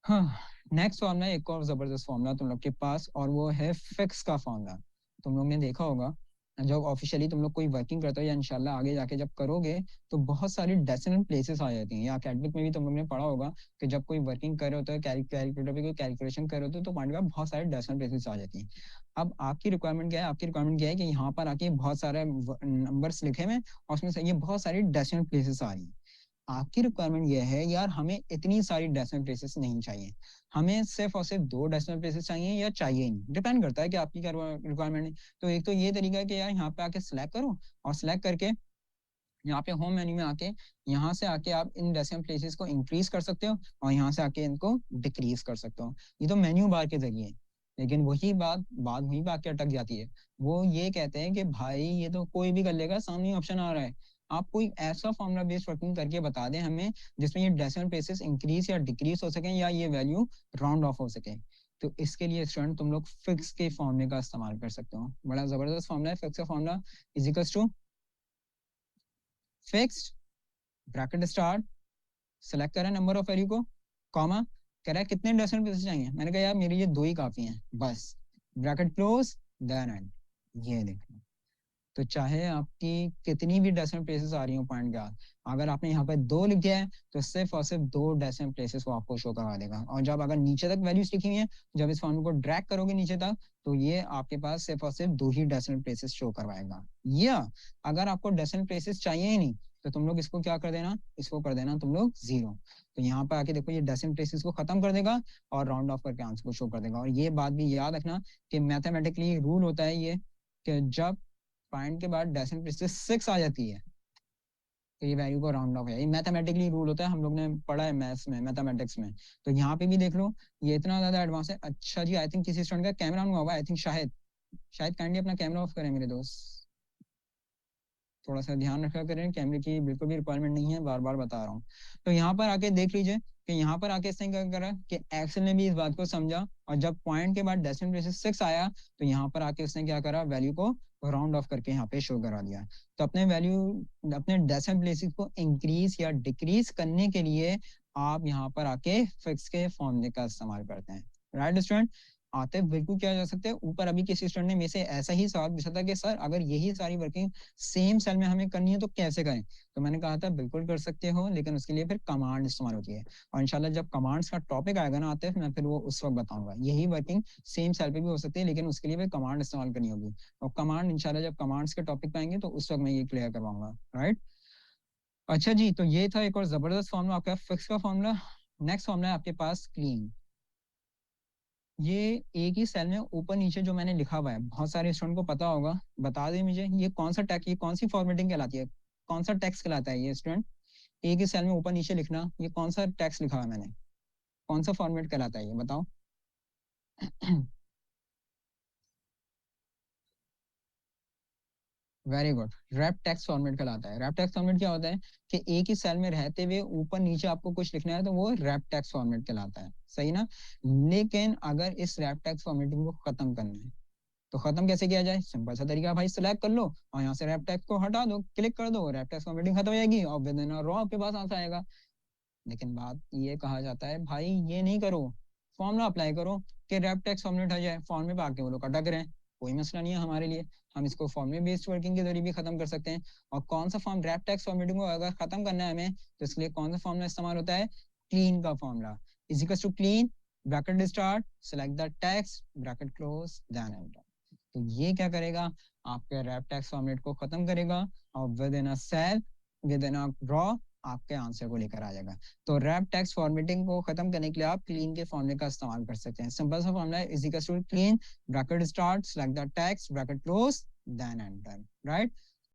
हाँ, next formula एक और जबरदस्त फॉर्मूला तुम लोग के पास, और वो है फिक्स का फॉर्मूला। तुम लोग ने देखा होगा जब ऑफिशियली तुम लोग कोई वर्किंग करते हो या इंशाल्लाह आगे जाके जब करोगे तो बहुत सारी डेसिमल प्लेसेस आ जाती हैं, या अकेडमिक में भी तुम लोग ने पढ़ा होगा कि जब कोई वर्किंग कर रहे होते हैं, कैलकुलेटर पे कोई कैलकुलेशन कर रहे होते हो तो पॉइंट का बहुत सारे डेसिमल प्लेसेस आ जाती हैं। अब आपकी रिक्वायरमेंट क्या है? आपकी रिक्वायरमेंट क्या है कि यहाँ पर आके बहुत सारे नंबर्स लिखे हुए और उसमें से ये बहुत सारी डेसिमल प्लेसेस आ रही हैं। आपकी रिक्वायरमेंट ये है यार हमें इतनी सारी डेसिमल प्लेसेस नहीं चाहिए, हमें सिर्फ और सिर्फ 2 डेसिमल प्लेसेस चाहिए या चाहिए ही नहीं, डिपेंड करता है कि आपकी क्या रिक्वायरमेंट है। तो एक तो ये तरीका है कि यार यहाँ पे आके सिलेक्ट करो, और सिलेक्ट करके यहाँ पे होम मेन्यू में आके यहाँ से आके आप इन डेसिमल प्लेसेस को इंक्रीज कर सकते हो और यहाँ से आके इनको डिक्रीज कर सकते हो। ये तो मेन्यू बार के जरिए। लेकिन वही बात बात वहीं पे आके अटक जाती है। वो ये कहते हैं कि भाई ये तो कोई भी कर लेगा, सामने ऑप्शन आ रहा है, आप कोई ऐसा फॉर्मूला बेस्ड वर्किंग करके बता दें हमें जिसमें ये डेसिमल प्लेसेस इंक्रीज या डिक्रीज हो सके या ये वैल्यू राउंड ऑफ हो सके। तो इसके लिए स्टूडेंट तुम लोग फिक्स के फॉर्मूले का इस्तेमाल कर सकते हो। बड़ा जबरदस्त फॉर्मूला है फिक्स का formula. Is equals to fixed, bracket start, select करा नंबर ऑफ वैल्यू को, कॉमा, कह रहा है कितने डेसिमल प्लेसेस चाहिए, मैंने कहा यार मेरे ये 2 ही काफी हैं बस, ब्रैकेट क्लोज, देन एंड। ये देखो, तो चाहे आपकी कितनी भी डेसिमल प्लेसेस आ रही हो पॉइंट के बाद, अगर आपने यहाँ पे 2 लिख दिया है तो सिर्फ और सिर्फ 2 डेसिमल प्लेसेस वो आपको शो करवा देगा। और जब अगर नीचे तक वैल्यूज लिखी हुई है, जब इस फॉर्मूले को ड्रैग करोगे नीचे तक तो ये आपके पास सिर्फ और सिर्फ 2 ही डेसिमल प्लेसेस शो करवाएगा। या अगर आपको डेसिमल प्लेसेस चाहिए ही नहीं तो तुम लोग इसको क्या कर देना, इसको कर देना तुम लोग 0। तो यहाँ पर आके देखो ये डेसिमल प्लेसेस को खत्म कर देगा और राउंड ऑफ करके आंसर को शो कर देगा। और ये बात भी याद रखना कि मैथमेटिकली रूल होता है ये कि जब पॉइंट के बाद डेसिमल प्लेसेस 6 आ जाती है तो ये वैल्यू को राउंड ऑफ है। ये मैथमेटिकली रूल होता है, हम लोग ने पढ़ा है मैथ्स में, मैथमेटिक्स में। तो यहाँ पे भी देख लो ये इतना ज्यादा एडवांस है। अच्छा जी, आई थिंक किसी स्टूडेंट का कैमरा ऑन हुआ होगा, आई थिंक शायद शायद काइंडली अपना कैमरा ऑफ करें मेरे दोस्त, थोड़ा सा ध्यान रखा करें, कैमरे की बिल्कुल भी रिक्वायरमेंट नहीं है, बार बार बता रहा हूँ। तो यहाँ पर आके देख लीजिए कि यहाँ पर आके इसने क्या करा कि एक्सेल ने भी इस बात को समझा, और जब पॉइंट के बाद डेसिमल प्लेसेस 6 आया तो यहाँ पर आके उसने क्या करा, वैल्यू को राउंड ऑफ करके यहाँ पे शो करा दिया। तो अपने डेसिमल प्लेसेस को इंक्रीज या डिक्रीज करने के लिए आप यहाँ पर आके फिक्स के फॉर्मूले का इस्तेमाल करते हैं। राइट स्टूडेंट, आतिफ बिल्कुल किया जा सकता है। ऊपर अभी किसी स्टूडेंट ने मेरे से ऐसा ही सवाल पूछा था कि सर अगर यही सारी वर्किंग सेम सेल में हमें करनी है तो कैसे करें। तो मैंने कहा था बिल्कुल कर सकते हो, लेकिन उसके लिए फिर कमांड इस्तेमाल होती है। और इंशाल्लाह जब कमांड्स का टॉपिक आएगा ना आतिफ, मैं फिर वो उस वक्त बताऊंगा। यही वर्किंग सेम सेल पे भी हो सकती है, लेकिन उसके लिए फिर कमांड इस्तेमाल करनी होगी। और कमांड इंशाल्लाह जब कमांड्स के टॉपिक पे आएंगे तो उस वक्त मैं ये क्लियर करवाऊंगा। राइट, अच्छा जी, तो ये था एक और जबरदस्त फॉर्मूला आपका फिक्स का फॉर्मूला। नेक्स्ट फॉर्मूला है आपके पास क्लीन। ये एक ही सेल में ऊपर नीचे जो मैंने लिखा हुआ है, बहुत सारे स्टूडेंट को पता होगा, बता दे मुझे ये कौन सा टैक्स, ये कौन सी फॉर्मेटिंग कहलाती है, कौन सा टैक्स कहलाता है ये स्टूडेंट? एक ही सेल में ऊपर नीचे लिखना, ये कौन सा टैक्स लिखा हुआ है मैंने, कौन सा फॉर्मेट कहलाता है ये बताओ। Very good, wrap text format कहलाता है। रैप टेक्स्ट फॉर्मेट क्या होता है कि एक ही सेल में रहते हुए ऊपर नीचे आपको कुछ लिखना है तो वो रैप टेक्स्ट फॉर्मेट कहलाता है, सही ना। लेकिन अगर इस रैप टेक्स्ट फॉर्मेटिंग को खत्म करना है तो खत्म कैसे किया जाए? सिंपल सा तरीका भाई, सिलेक्ट कर लो और यहाँ से रैप टेक्स्ट को हटा दो, क्लिक कर दो, रैप टेक्स्ट फॉर्मेटिंग खत्म हो जाएगी और विद इन अ रॉ आपके पास आंसर आएगा। लेकिन बात ये कहा जाता है भाई ये नहीं करो, फॉर्मूला अप्लाई करो कि रैप टेक्स्ट फॉर्मेट हो जाए, फॉर्म में आके वो लोग अटक रहे हैं। कोई मसला नहीं है हमारे लिए, हम इसको फॉर्मूले बेस्ड वर्किंग के जरिए भी खत्म कर सकते हैं। और कौन सा फॉर्म, रैप टेक्स्ट फॉर्मेटिंग को अगर खत्म करना है हमें तो इसके लिए कौन सा फॉर्मूला इस्तेमाल होता है? क्लीन का formula. Is equal to clean, bracket start, select the text, bracket close, then enter. तो ये क्या करेगा, आपके रैप टेक्स्ट फॉर्मेट को खत्म करेगा और within a cell, within a row आपके आंसर को लेकर आ जाएगा। तो रैप टेक्स्ट फॉर्मेटिंग को खत्म करने के लिए आप क्लीन के फॉर्मूले का इस्तेमाल कर सकते हैं। सिंपल सा फॉर्मूला है, is equal to clean, bracket start, select the text, bracket close, then enter. Right,